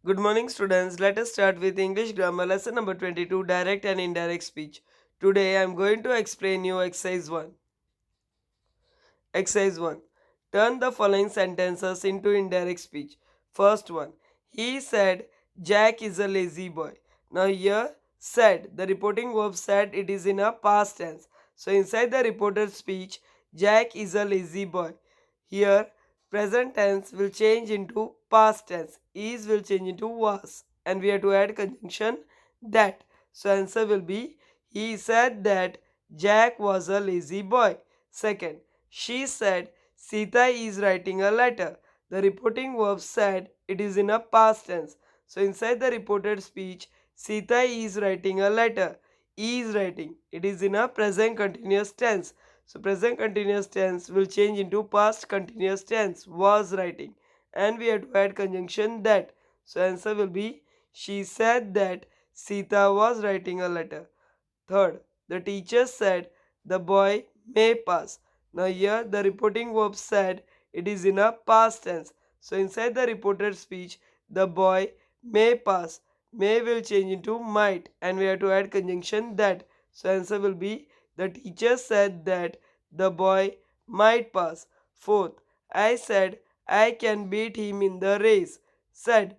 Good morning, students. Let us start with English grammar lesson number 22, direct and indirect speech. Today I am going to explain you exercise 1. Exercise 1. Turn the following sentences into indirect speech. First one. He said Jack is a lazy boy. Now here said, the reporting verb said, it is in a past tense. So inside the reported speech, Jack is a lazy boy. Here present tense will change into past tense. Is will change into was. And we have to add conjunction that. So answer will be, he said that Jack was a lazy boy. Second, she said Sita is writing a letter. The reporting verb said, it is in a past tense. So inside the reported speech, Sita is writing a letter. Is writing. It is in a present continuous tense. So present continuous tense will change into past continuous tense. Was writing. And we have to add conjunction that. So answer will be, she said that Sita was writing a letter. Third, the teacher said the boy may pass. Now here the reporting verb said, it is in a past tense. So inside the reported speech, the boy may pass. May will change into might and we have to add conjunction that. So answer will be, the teacher said that the boy might pass. Fourth, I said I can beat him in the race. Said,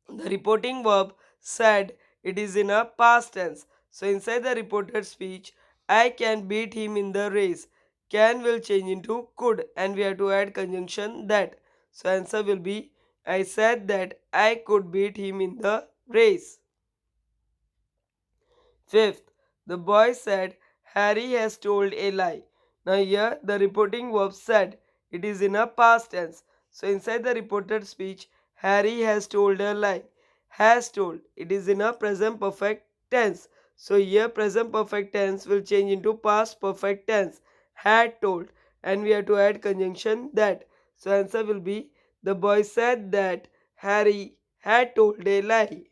the reporting verb said, it is in a past tense. So inside the reported speech, I can beat him in the race. Can will change into could and we have to add conjunction that. So answer will be, I said that I could beat him in the race. Fifth, the boy said Harry has told a lie. Now here the reporting verb said, it is in a past tense. So inside the reported speech, Harry has told a lie. Has told, it is in a present perfect tense. So here present perfect tense will change into past perfect tense. Had told and we have to add conjunction that. So answer will be, the boy said that Harry had told a lie.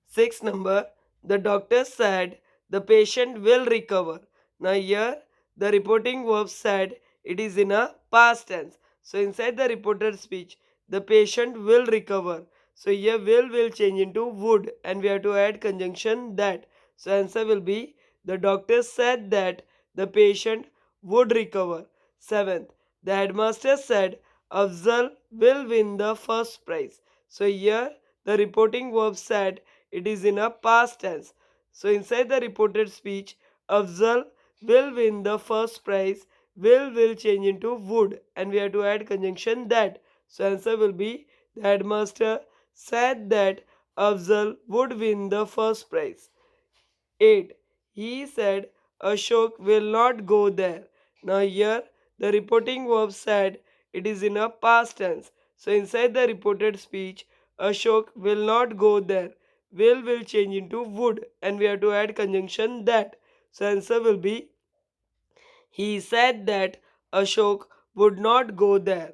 Sixth number, the doctor said the patient will recover. Now here the reporting verb said, it is in a past tense. So inside the reported speech, the patient will recover. So here will change into would and we have to add conjunction that. So answer will be, the doctor said that the patient would recover. Seventh, the headmaster said Afzal will win the first prize. So here the reporting verb said, it is in a past tense. So inside the reported speech, Afzal will win the first prize. Will change into would and we have to add conjunction that. So answer will be, the headmaster said that Afzal would win the first prize. 8. He said Ashok will not go there. Now here the reporting verb said, it is in a past tense. So inside the reported speech, Ashok will not go there. Will change into would and we have to add conjunction that. So answer will be, he said that Ashok would not go there.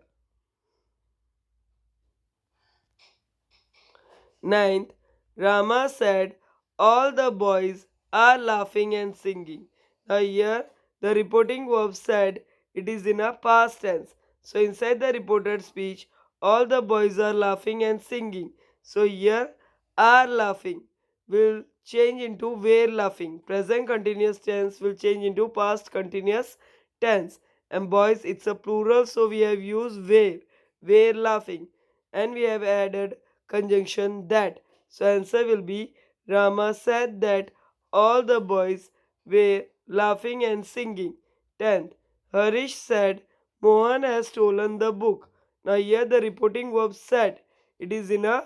Ninth, Rama said, all the boys are laughing and singing. Now, here the reporting verb said, it is in a past tense. So, inside the reported speech, all the boys are laughing and singing. So, here are laughing will change into were laughing. Present continuous tense will change into past continuous tense. And boys, it's a plural, so we have used were laughing. And we have added conjunction that. So answer will be, Rama said that all the boys were laughing and singing. 10th, Harish said Mohan has stolen the book. Now here the reporting verb said, it is in a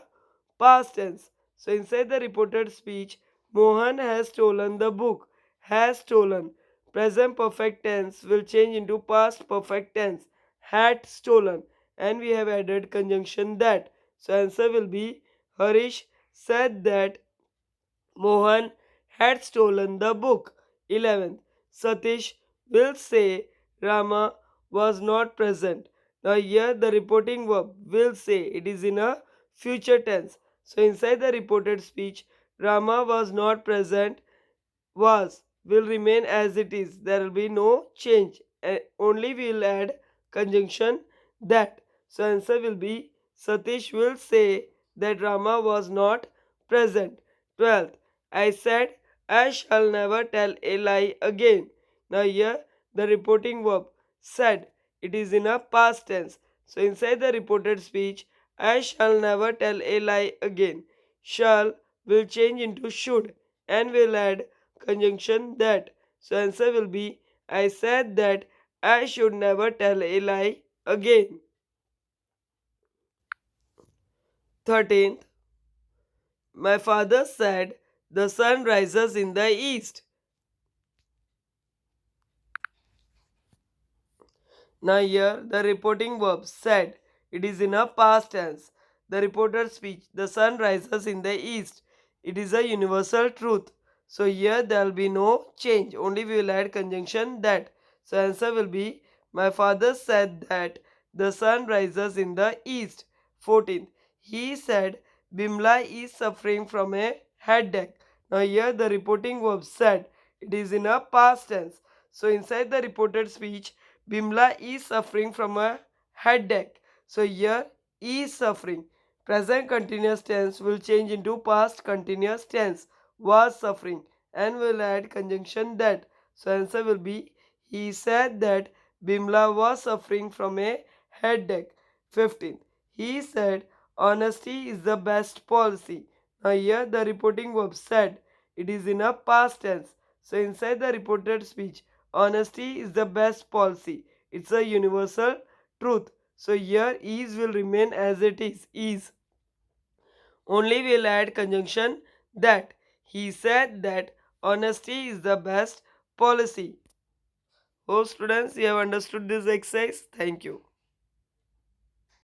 past tense. So inside the reported speech, Mohan has stolen the book. Has stolen. Present perfect tense will change into past perfect tense. Had stolen. And we have added conjunction that. So answer will be, Harish said that Mohan had stolen the book. 11th, Satish will say Rama was not present. Now here the reporting verb will say, it is in a future tense. So inside the reported speech, Rama was not present, was will remain as it is. There will be no change. Only we will add conjunction that. So answer will be Satish will say that Rama was not present. 12th. I said I shall never tell a lie again. Now here the reporting verb said it is in a past tense. So inside the reported speech I shall never tell a lie again. Shall will change into should and will add conjunction that. So answer will be I said that I should never tell a lie again. 13th. My father said the sun rises in the east. Now here the reporting verb said it is in a past tense. The reported speech the sun rises in the east. It is a universal truth. So here there will be no change. Only we will add conjunction that. So answer will be my father said that the sun rises in the east. 14th. He said Bimla is suffering from a headache. Now here the reporting verb said it is in a past tense. So inside the reported speech Bimla is suffering from a headache. So here is suffering. Present continuous tense will change into past continuous tense. Was suffering and will add conjunction that. So answer will be he said that Bimla was suffering from a headache. 15. He said honesty is the best policy. Now here the reporting verb said it is in a past tense. So inside the reported speech honesty is the best policy. It's a universal truth. So here is will remain as it is. Only will add conjunction that. He said that honesty is the best policy. Hope students you have understood this exercise. Thank you.